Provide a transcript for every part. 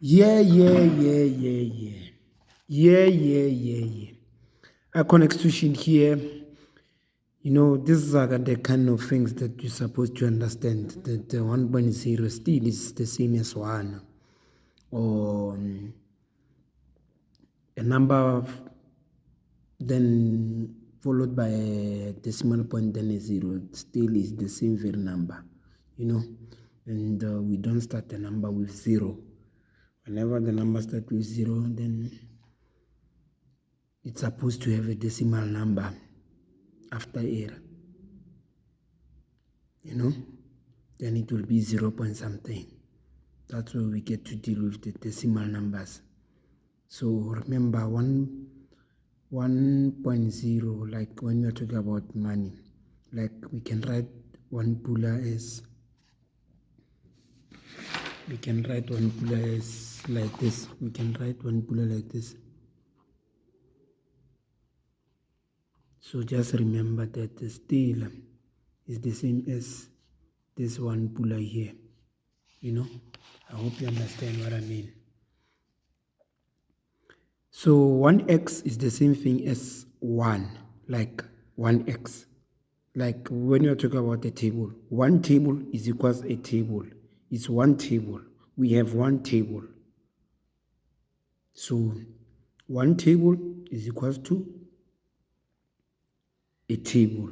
Yeah, yeah, yeah, yeah, yeah. Yeah, yeah, yeah, yeah. Icon extrusion here, these are the kind of things that you're supposed to understand. That the 1.0 still is the same as 1. Or a number of, then followed by a decimal point, then a 0. It still is the same very number, you know. And we don't start the number with 0. Whenever the number starts with 0, then it's supposed to have a decimal number after error, then it will be 0 point something. That's where we get to deal with the decimal numbers. So remember 1.0, like when we are talking about money, like we can write one pula as like this. We can write one pula like this. So just remember that the still is the same as this one pula here. I hope you understand what I mean. So 1x is the same thing as 1, like 1x. Like when you're talking about a table, one table is equals a table. It's one table. We have one table. So one table is equals to a table.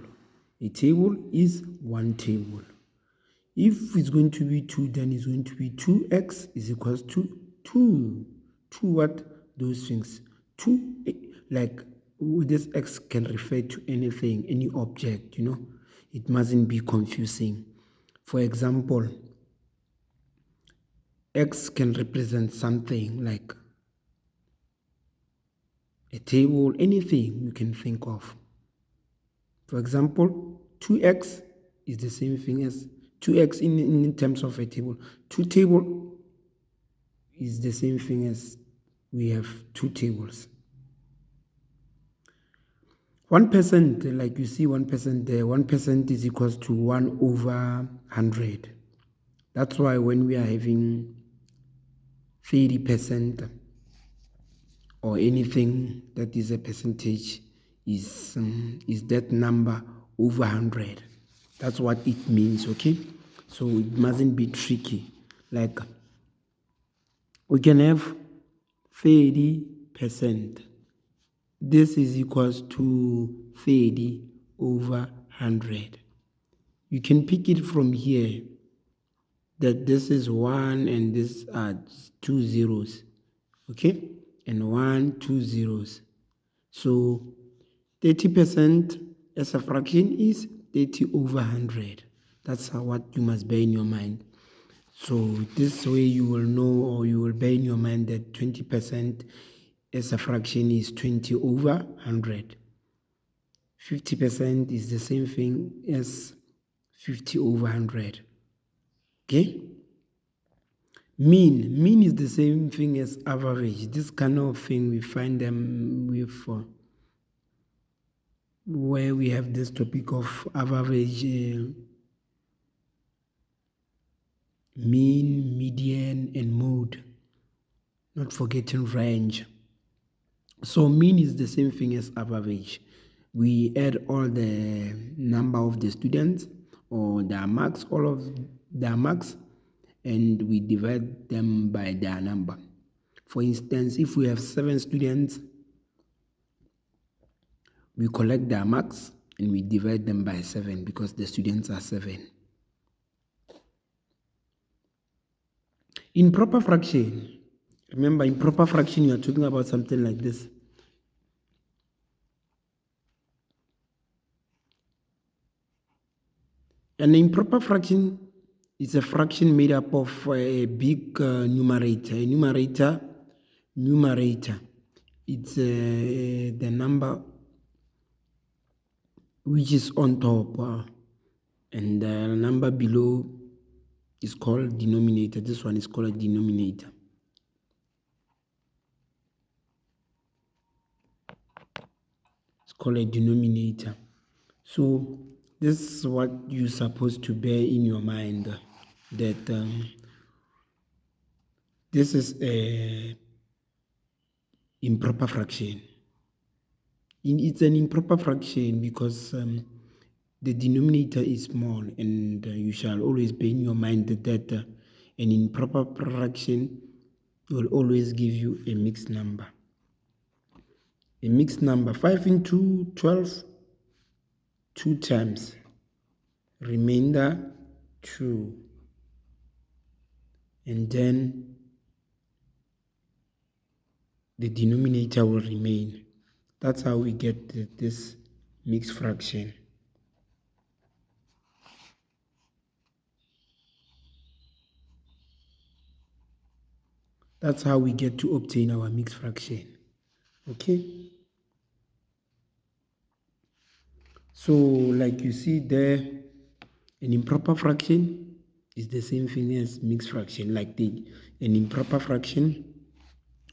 A table is one table. If it's going to be 2, then it's going to be 2x is equals to 2. 2 what? Those things. 2, like this x can refer to anything, any object, It mustn't be confusing. For example, x can represent something like a table, anything you can think of. For example, 2x is the same thing as 2x in terms of a table. 2 table is the same thing as we have 2 tables. 1%, like you see 1% there, 1% is equals to 1 over 100. That's why when we are having 30% or anything that is a percentage is that number over 100. That's what it means, okay? So it mustn't be tricky. Like we can have 30%. This is equals to 30 over 100. You can pick it from here that this is 1 and this are 2 zeros, okay? And 1, 2 zeros. So 30% as a fraction is 30 over 100. That's what you must bear in your mind. So this way you will know, or you will bear in your mind, that 20% as a fraction is 20 over 100. 50% is the same thing as 50 over 100. Okay? Mean is the same thing as average. This kind of thing we find them with where we have this topic of average, mean, median, and mode. Not forgetting range. So mean is the same thing as average. We add all the number of the students or their marks, all of their marks, and we divide them by their number. For instance, if we have 7 students, we collect their marks and we divide them by 7 because the students are 7. In proper fraction, remember, in proper fraction, you are talking about something like this. An improper fraction is a fraction made up of a big numerator. A numerator. It's the number which is on top, and the number below is called denominator. This one is called a denominator. It's called a denominator. So this is what you're supposed to bear in your mind, that This is a improper fraction. It's an improper fraction because the denominator is small, and you shall always bear in your mind that an improper fraction will always give you a mixed number. A mixed number, 5 into 12, 2 times, remainder 2, and then the denominator will remain. That's how we get this mixed fraction. That's how we get to obtain our mixed fraction. Okay? So, like you see there, an improper fraction is the same thing as mixed fraction. Like an improper fraction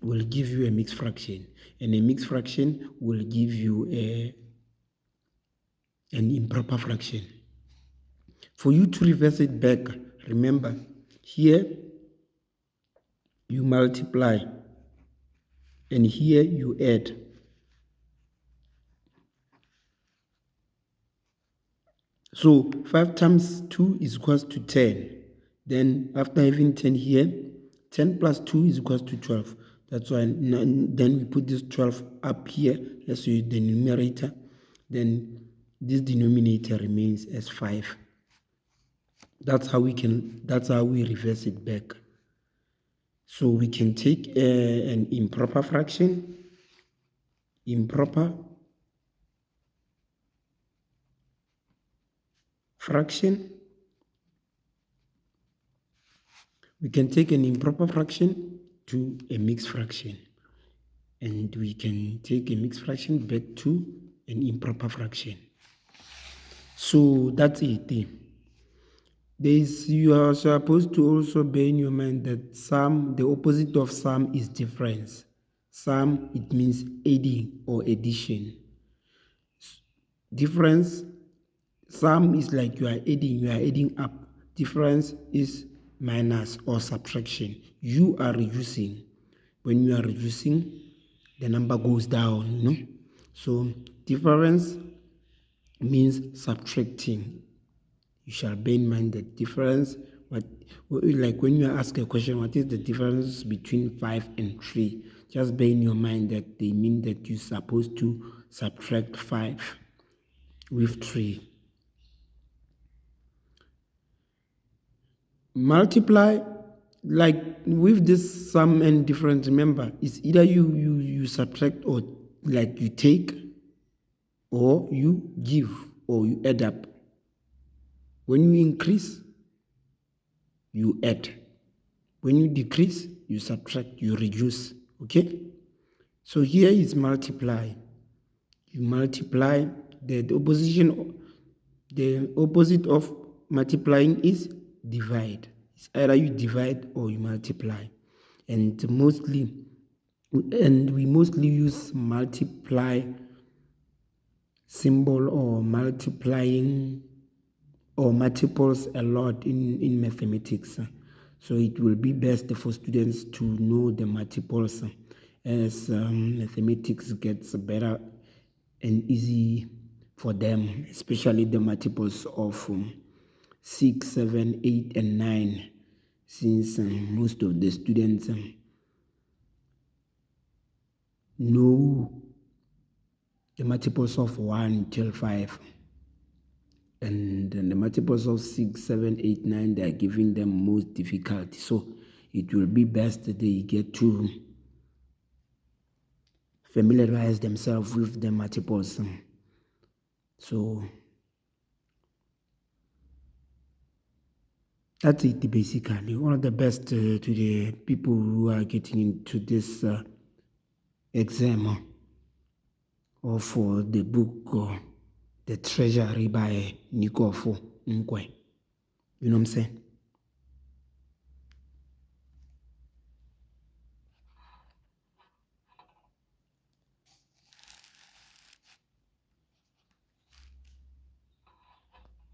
will give you a mixed fraction, and a mixed fraction will give you an improper fraction. For you to reverse it back, remember, here you multiply, and here you add. So 5 times 2 is equals to 10. Then after having 10 here, 10 plus 2 is equals to 12. That's why then we put this 12 up here as the numerator. Then this denominator remains as 5. That's how we reverse it back. So we can take an improper fraction, we can take an improper fraction to a mixed fraction, and we can take a mixed fraction back to an improper fraction. So that's it. You are supposed to also bear in your mind that the opposite of sum is difference. Sum, it means adding or addition. Difference, sum is like you are adding up. Difference is minus or subtraction. You are reducing. When you are reducing, the number goes down, So difference means subtracting. You shall bear in mind the difference. Like when you ask a question, what is the difference between 5 and 3? Just bear in your mind that they mean that you're supposed to subtract 5 with 3. Multiply, like with this sum and difference, remember, it's either you subtract, or like you take, or you give, or you add up. When you increase, you add. When you decrease, you subtract, you reduce. Okay? So here is multiply. You multiply. The opposite of multiplying is divide. It's either you divide or you multiply. And we mostly use multiply symbol or multiplying or multiples a lot in mathematics. So it will be best for students to know the multiples as mathematics gets better and easy for them, especially the multiples of 6, 7, 8, and 9, since most of the students know the multiples of 1 till 5. And the multiples of 6, 7, 8, 9, they are giving them most difficulty. So it will be best that they get to familiarize themselves with the multiples. So that's it basically. One of the best to the people who are getting into this exam or for the book The Treasury by Nikofo Nkwe. You know what I'm saying?